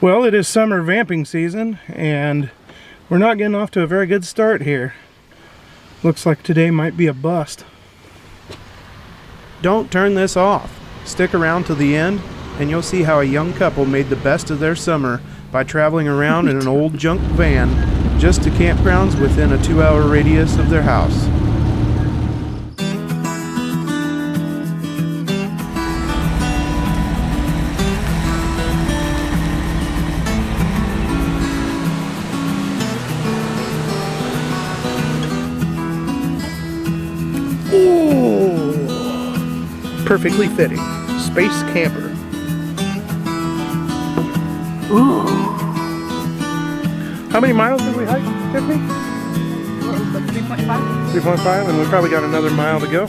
Well, it is summer vamping season, and we're not getting off to a very good start here. Looks like today might be a bust. Don't turn this off. Stick around to the end, and you'll see how a young couple made the best of their summer by traveling around in an old junk van just to campgrounds within a 2-hour radius of their house. Perfectly fitting. Space camper. Ooh. How many miles did we hike, Tiffany? Like 3.5. 3.5, and we probably got another mile to go.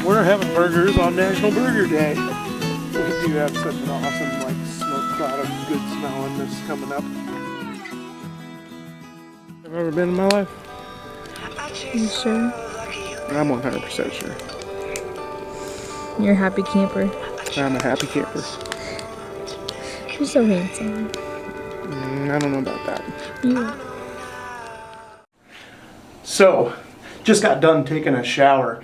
We're having burgers on National Burger Day. We do have such an awesome, like, smoke cloud of good smellingness coming up. I've ever been in my life. You sure? I'm 100% sure. You're a happy camper. I'm a happy camper. You're so handsome. I don't know about that. You. So, just got done taking a shower.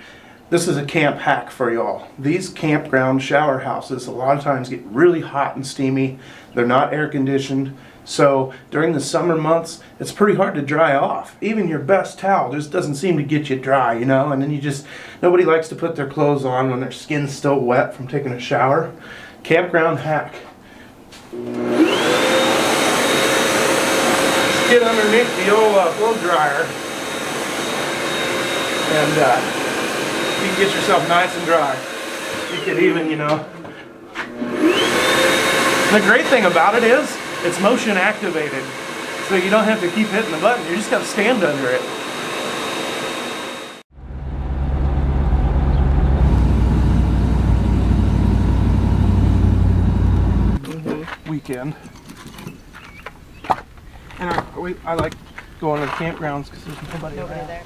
This is a camp hack for y'all. These campground shower houses a lot of times get really hot and steamy. They're not air conditioned. So during the summer months, it's pretty hard to dry off. Even your best towel just doesn't seem to get you dry, you know? And then nobody likes to put their clothes on when their skin's still wet from taking a shower. Campground hack. Just get underneath the old blow dryer and you can get yourself nice and dry. You could even, you know. The great thing about it is, it's motion activated. So you don't have to keep hitting the button, you just gotta stand under it. Weekend. And I like going to the campgrounds because there's nobody around. There.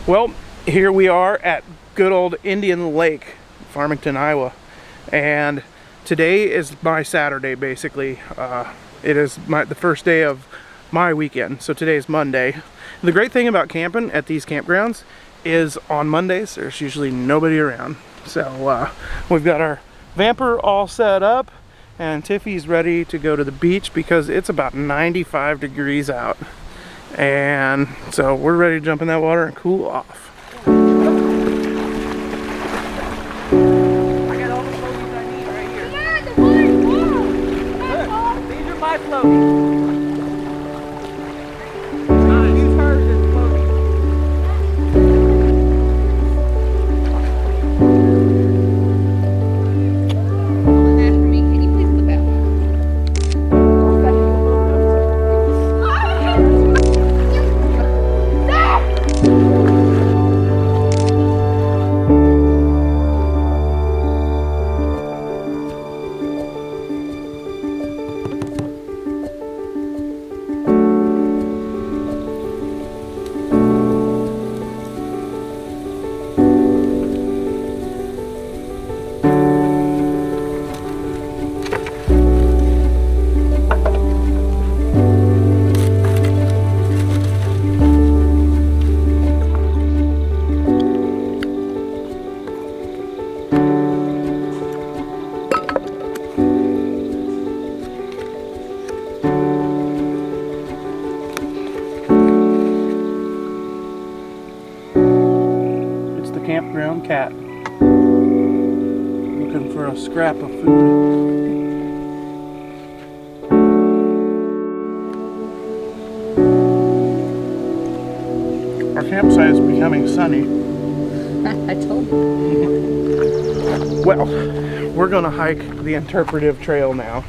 Well, here we are at good old Indian Lake, Farmington, Iowa, and today is my Saturday basically. It is the first day of my weekend, so today is Monday. The great thing about camping at these campgrounds is on Mondays there's usually nobody around. So we've got our Vanper all set up, and Tiffy's ready to go to the beach because it's about 95 degrees out. And so we're ready to jump in that water and cool off. I got all the floaties I need right here. Yeah, the These are my floaties. Use hers as floaties. Ask for me, can you please flip out? campground cat. Looking for a scrap of food. Our campsite is becoming sunny. I told you. Well, we're gonna hike the interpretive trail now.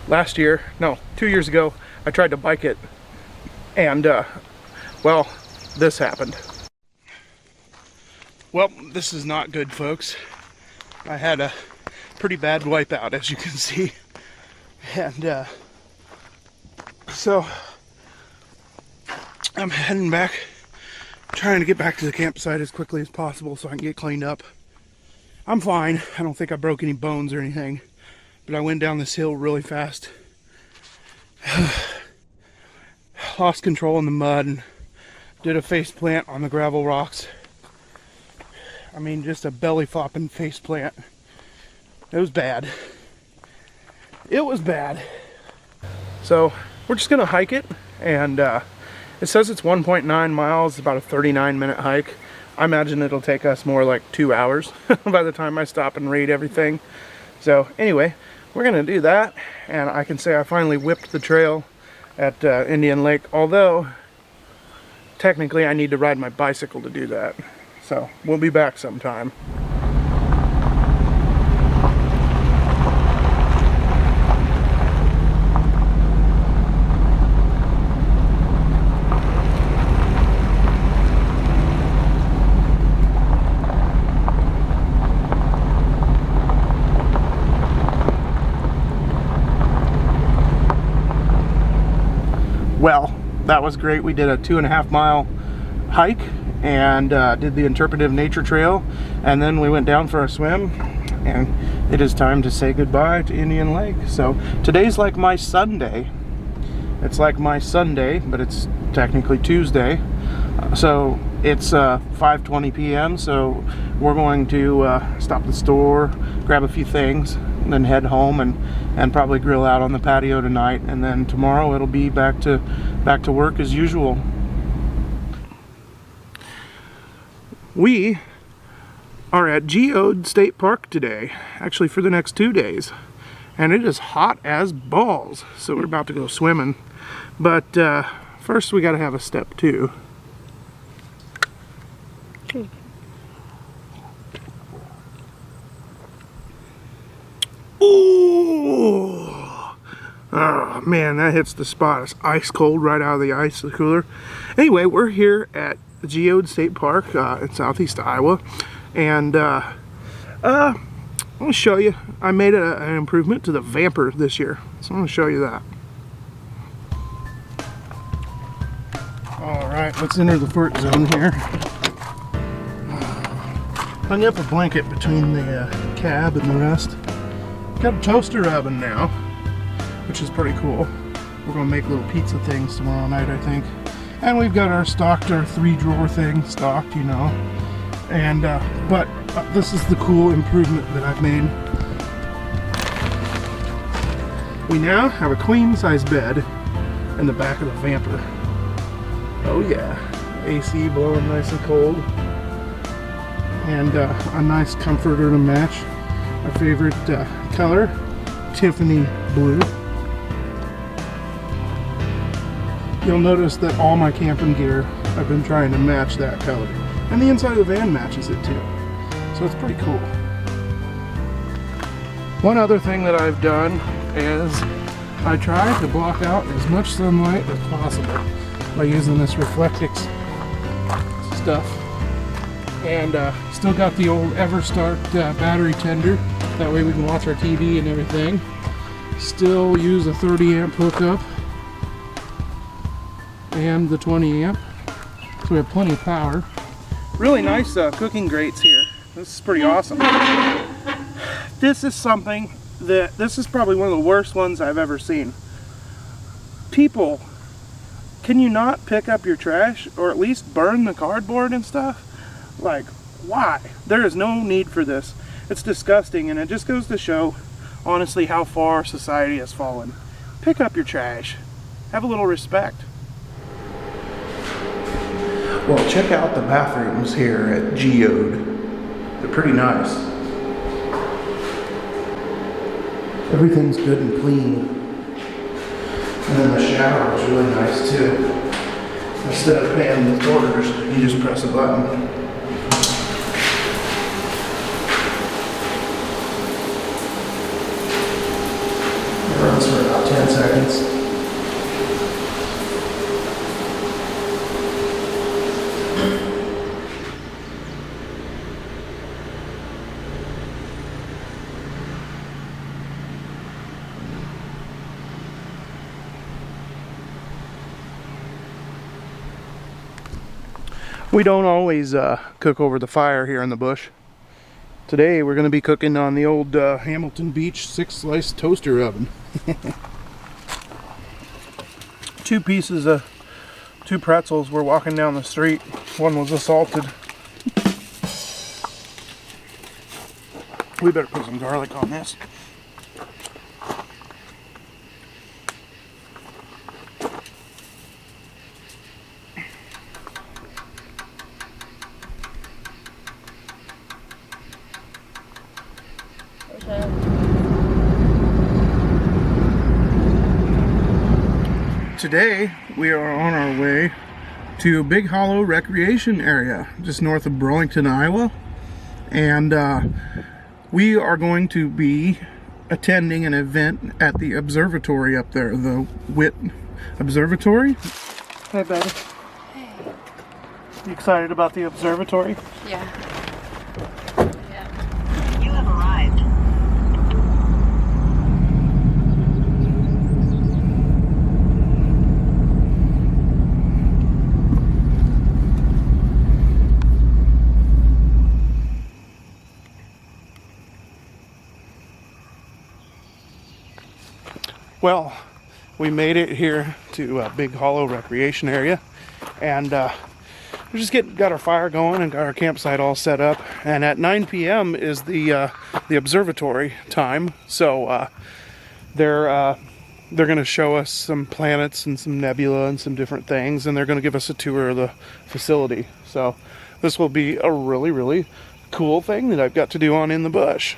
Last year, no, 2 years ago, I tried to bike it, and well, this happened. Well, this is not good, folks. I had a pretty bad wipeout, as you can see, and so I'm heading back, trying to get back to the campsite as quickly as possible so I can get cleaned up. I'm fine. I don't think I broke any bones or anything, but I went down this hill really fast. Lost control in the mud and did a face plant on the gravel rocks. I mean, just a belly flopping face plant. It was bad. It was bad. So we're just gonna hike it, and it says it's 1.9 miles, about a 39-minute hike. I imagine it'll take us more like 2 hours by the time I stop and rate everything. So anyway, we're gonna do that, and I can say I finally whipped the trail at Indian Lake, although technically I need to ride my bicycle to do that. So we'll be back sometime. Well, that was great. We did a 2.5 mile hike and did the interpretive nature trail, and then we went down for a swim, and it is time to say goodbye to Indian Lake. So today's like my Sunday. It's like my Sunday, but it's technically Tuesday. So it's 5:20 p.m. so we're going to stop at the store, grab a few things, and then head home and probably grill out on the patio tonight, and then tomorrow it'll be back to work as usual. We are at Geode State Park today, actually for the next 2 days, and it is hot as balls, so we're about to go swimming, but first we got to have a step 2. Ooh! Oh man, that hits the spot. It's ice cold right out of the ice cooler. Anyway, we're here at Geode State Park in southeast Iowa, and I'm going to show you. I made an improvement to the Vanper this year, so I'm going to show you that. Alright, let's enter the fort zone here. Hung up a blanket between the cab and the rest. Got a toaster oven now, which is pretty cool. We're going to make little pizza things tomorrow night, I think. And we've got our 3-drawer thing stocked, you know. And but this is the cool improvement that I've made. We now have a queen-size bed in the back of the Vanper. Oh yeah, AC blowing nice and cold, and a nice comforter to match. My favorite color, Tiffany blue. You'll notice that all my camping gear, I've been trying to match that color. And the inside of the van matches it too. So it's pretty cool. One other thing that I've done is I try to block out as much sunlight as possible by using this Reflectix stuff. And still got the old EverStart battery tender. That way we can watch our TV and everything. Still use a 30 amp hookup and the 20 amp. So we have plenty of power. Really nice cooking grates here. This is pretty awesome. This is something that, this is probably one of the worst ones I've ever seen. People, can you not pick up your trash or at least burn the cardboard and stuff? Like, why? There is no need for this. It's disgusting, and it just goes to show, honestly, how far society has fallen. Pick up your trash. Have a little respect. Well, check out the bathrooms here at Geode. They're pretty nice. Everything's good and clean. And then the shower is really nice too. Instead of paying with orders, you just press a button. It runs for about 10 seconds. We don't always cook over the fire here in the bush. Today we're going to be cooking on the old Hamilton Beach 6-slice toaster oven. Two pretzels were walking down the street. One was assaulted. We better put some garlic on this. Today we are on our way to Big Hollow Recreation Area just north of Burlington, Iowa, and we are going to be attending an event at the observatory up there, the WIT Observatory. Hey buddy. Hey. You excited about the observatory? Yeah. You have arrived. Well, we made it here to Big Hollow Recreation Area, and we just got our fire going and got our campsite all set up. And at 9 p.m. is the observatory time, so they're going to show us some planets and some nebula and some different things, and they're going to give us a tour of the facility. So this will be a really, really cool thing that I've got to do on In the Bush.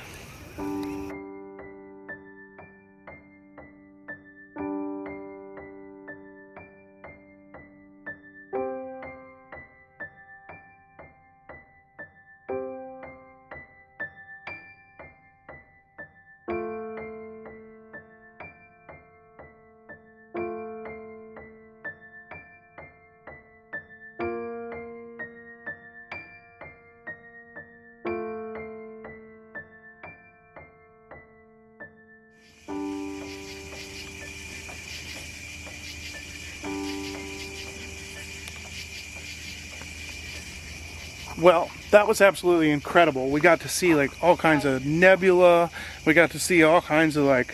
Well, that was absolutely incredible. We got to see like all kinds of nebula. We got to see all kinds of like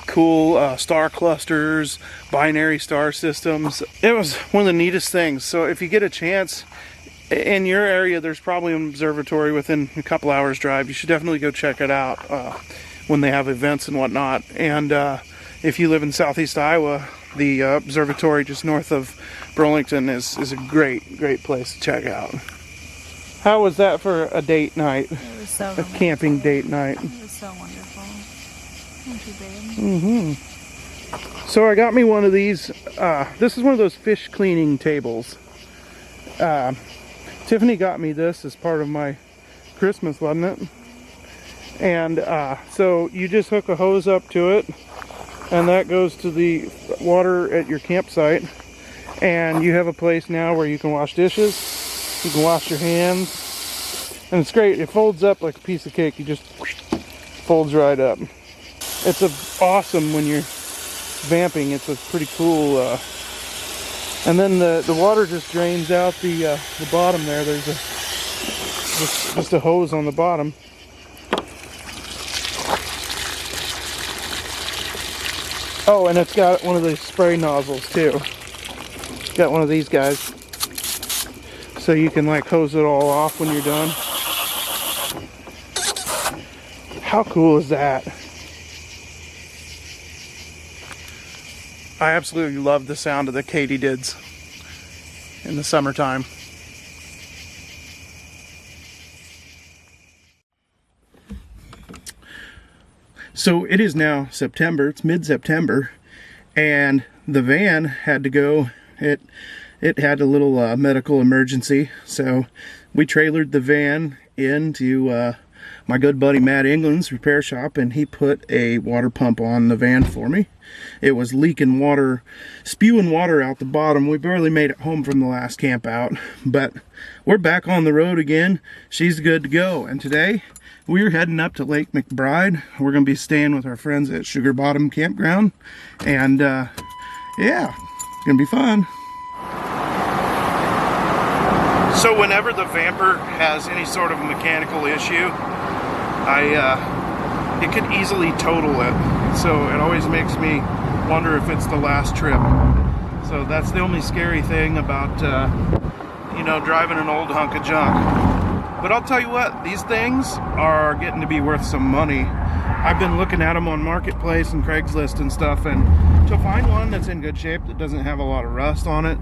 cool star clusters, binary star systems. It was one of the neatest things. So if you get a chance in your area, there's probably an observatory within a couple hours drive. You should definitely go check it out when they have events and whatnot. And if you live in southeast Iowa, the observatory just north of Burlington is a great place to check out. How was that for a date night? It was so a camping date night. It was so wonderful. Thank you, babe. So I got me one of these. This is one of those fish cleaning tables. Tiffany got me this as part of my Christmas, wasn't it? And so you just hook a hose up to it, and that goes to the water at your campsite. And you have a place now where you can wash dishes. You can wash your hands, and it's great. It folds up like a piece of cake. You just folds right up. It's awesome when you're vamping. It's a pretty cool. And then the water just drains out the bottom there. There's just a hose on the bottom. Oh, and it's got one of these spray nozzles too. Got one of these guys. So you can like hose it all off when you're done. How cool is that? I absolutely love the sound of the katydids in the summertime. So it is now September, it's mid-September, and the van had to go. It had a little medical emergency, so we trailered the van into my good buddy Matt England's repair shop, and he put a water pump on the van for me. It was leaking water, spewing water out the bottom. We barely made it home from the last camp out, but we're back on the road again. She's good to go, and today we're heading up to Lake McBride. We're going to be staying with our friends at Sugar Bottom Campground, and yeah, it's going to be fun. So whenever the Vanper has any sort of mechanical issue, it could easily total it. So it always makes me wonder if it's the last trip. So that's the only scary thing about, you know, driving an old hunk of junk. But I'll tell you what, these things are getting to be worth some money. I've been looking at them on Marketplace and Craigslist and stuff, and to find one that's in good shape that doesn't have a lot of rust on it,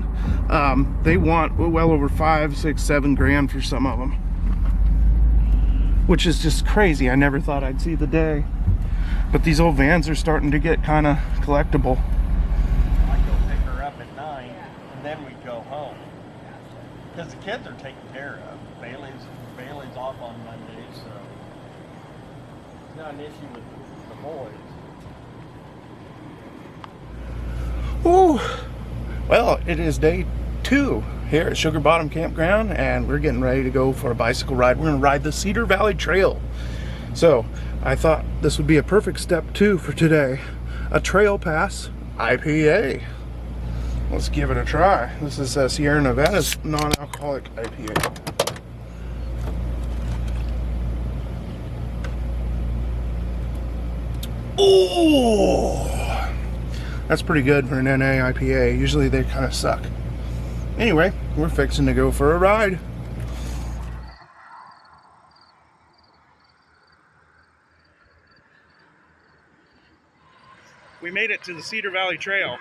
they want well over 5, 6, 7 grand for some of them, which is just crazy. I never thought I'd see the day, but these old vans are starting to get kind of collectible. I go pick her up at 9, and then we go home because the kids are taken care of. Bailey's off on Monday, so it's not an issue with the boys. Ooh. Well, it is day 2 here at Sugar Bottom Campground, and we're getting ready to go for a bicycle ride. We're going to ride the Cedar Valley Trail. So I thought this would be a perfect step 2 for today. A Trail Pass IPA. Let's give it a try. This is Sierra Nevada's non-alcoholic IPA. Ooh, that's pretty good for an NA IPA. Usually they kind of suck. Anyway, we're fixing to go for a ride. We made it to the Cedar Valley Trail.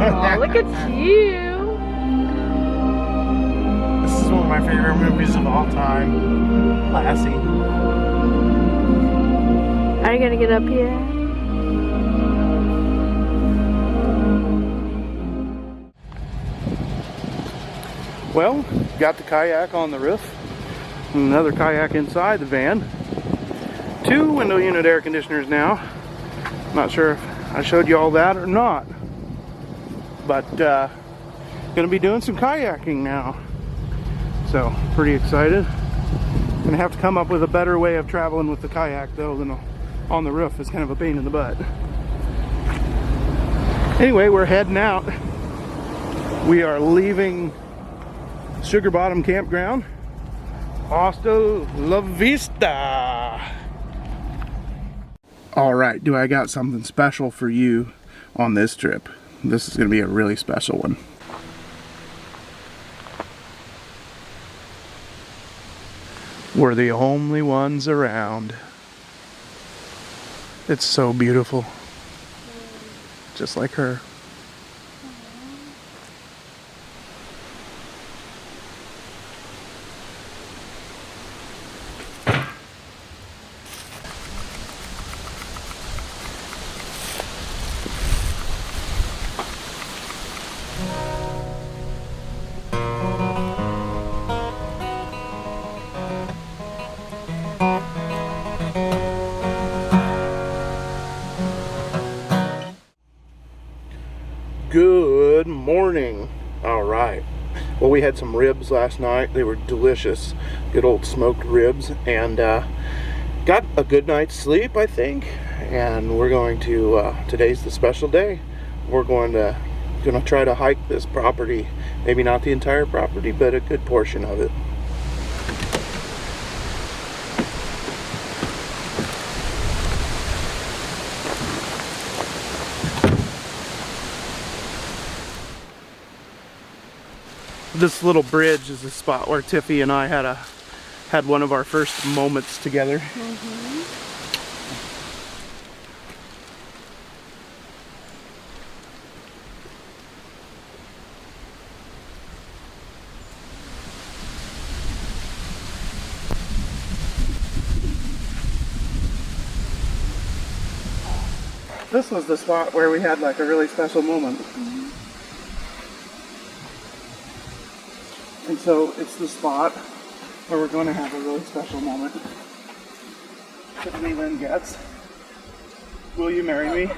Oh, look at you. This is one of my favorite movies of all time. Lassie. Are you gonna get up here? Well, got the kayak on the roof. Another kayak inside the van. 2 window unit air conditioners now. Not sure if I showed you all that or not. But gonna be doing some kayaking now. So, pretty excited. Gonna have to come up with a better way of traveling with the kayak though than on the roof. It's kind of a pain in the butt. Anyway, we're heading out. We are leaving Sugar Bottom Campground. Hasta la vista. Alright, I got something special for you on this trip. This is gonna be a really special one. We're the only ones around. It's so beautiful. Just like her. Good morning. All right. Well, we had some ribs last night. They were delicious. Good old smoked ribs, and got a good night's sleep, I think. And we're going to today's the special day. We're gonna try to hike this property. Maybe not the entire property, but a good portion of it. This little bridge is the spot where Tiffy and I had one of our first moments together. This was the spot where we had like a really special moment. And so it's the spot where we're going to have a really special moment. Tiffany Lynn gets. Will you marry me?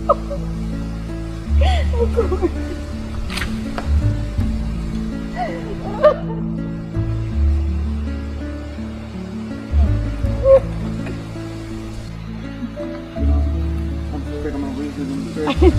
I'm afraid I'm going to lose it in the dirt.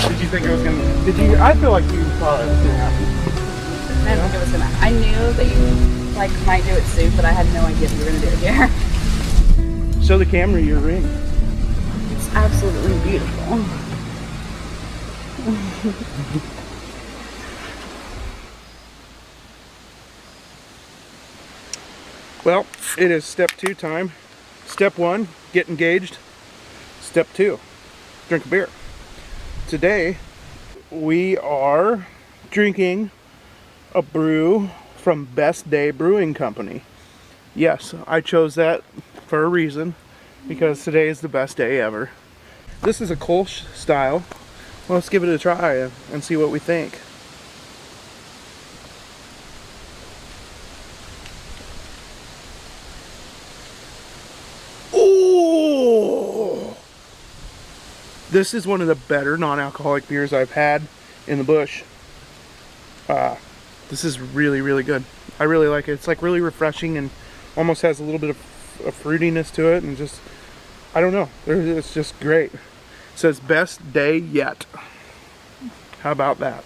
Did you think it was gonna? Did you? I feel like you thought it was gonna happen. I didn't think it was gonna. I knew that you like might do it soon, but I had no idea that you were gonna do it here. Show the camera your ring. It's absolutely beautiful. Well, it is step 2 time. Step 1, get engaged. Step 2, drink a beer. Today, we are drinking a brew from Best Day Brewing Company. Yes, I chose that for a reason, because today is the best day ever. This is a Kolsch style. Well, let's give it a try and see what we think. This is one of the better non-alcoholic beers I've had in the bush. This is really, really good. I really like it. It's like really refreshing and almost has a little bit of fruitiness to it, and just, I don't know. It's just great. It says best day yet. How about that?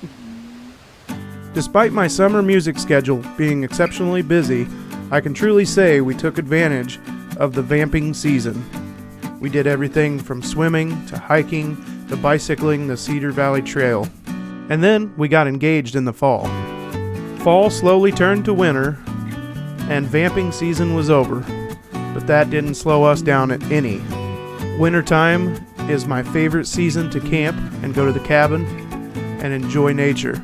Despite my summer music schedule being exceptionally busy, I can truly say we took advantage of the vamping season. We did everything from swimming to hiking to bicycling the Cedar Valley Trail. And then we got engaged in the fall. Fall slowly turned to winter, and vamping season was over. But that didn't slow us down at any. Wintertime is my favorite season to camp and go to the cabin and enjoy nature.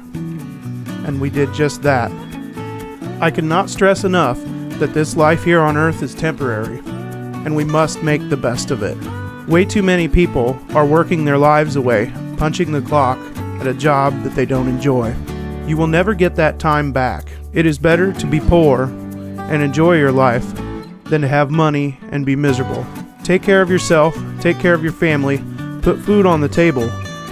And we did just that. I cannot stress enough that this life here on Earth is temporary, and we must make the best of it. Way too many people are working their lives away, punching the clock at a job that they don't enjoy. You will never get that time back. It is better to be poor and enjoy your life than to have money and be miserable. Take care of yourself, take care of your family, put food on the table,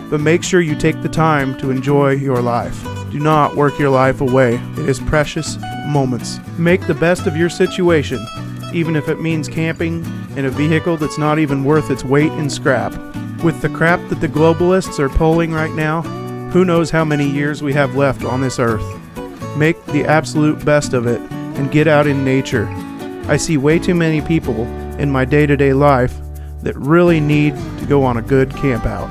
but make sure you take the time to enjoy your life. Do not work your life away. It is precious moments. Make the best of your situation, even if it means camping in a vehicle that's not even worth its weight in scrap. With the crap that the globalists are pulling right now, who knows how many years we have left on this earth. Make the absolute best of it and get out in nature. I see way too many people in my day-to-day life that really need to go on a good camp out.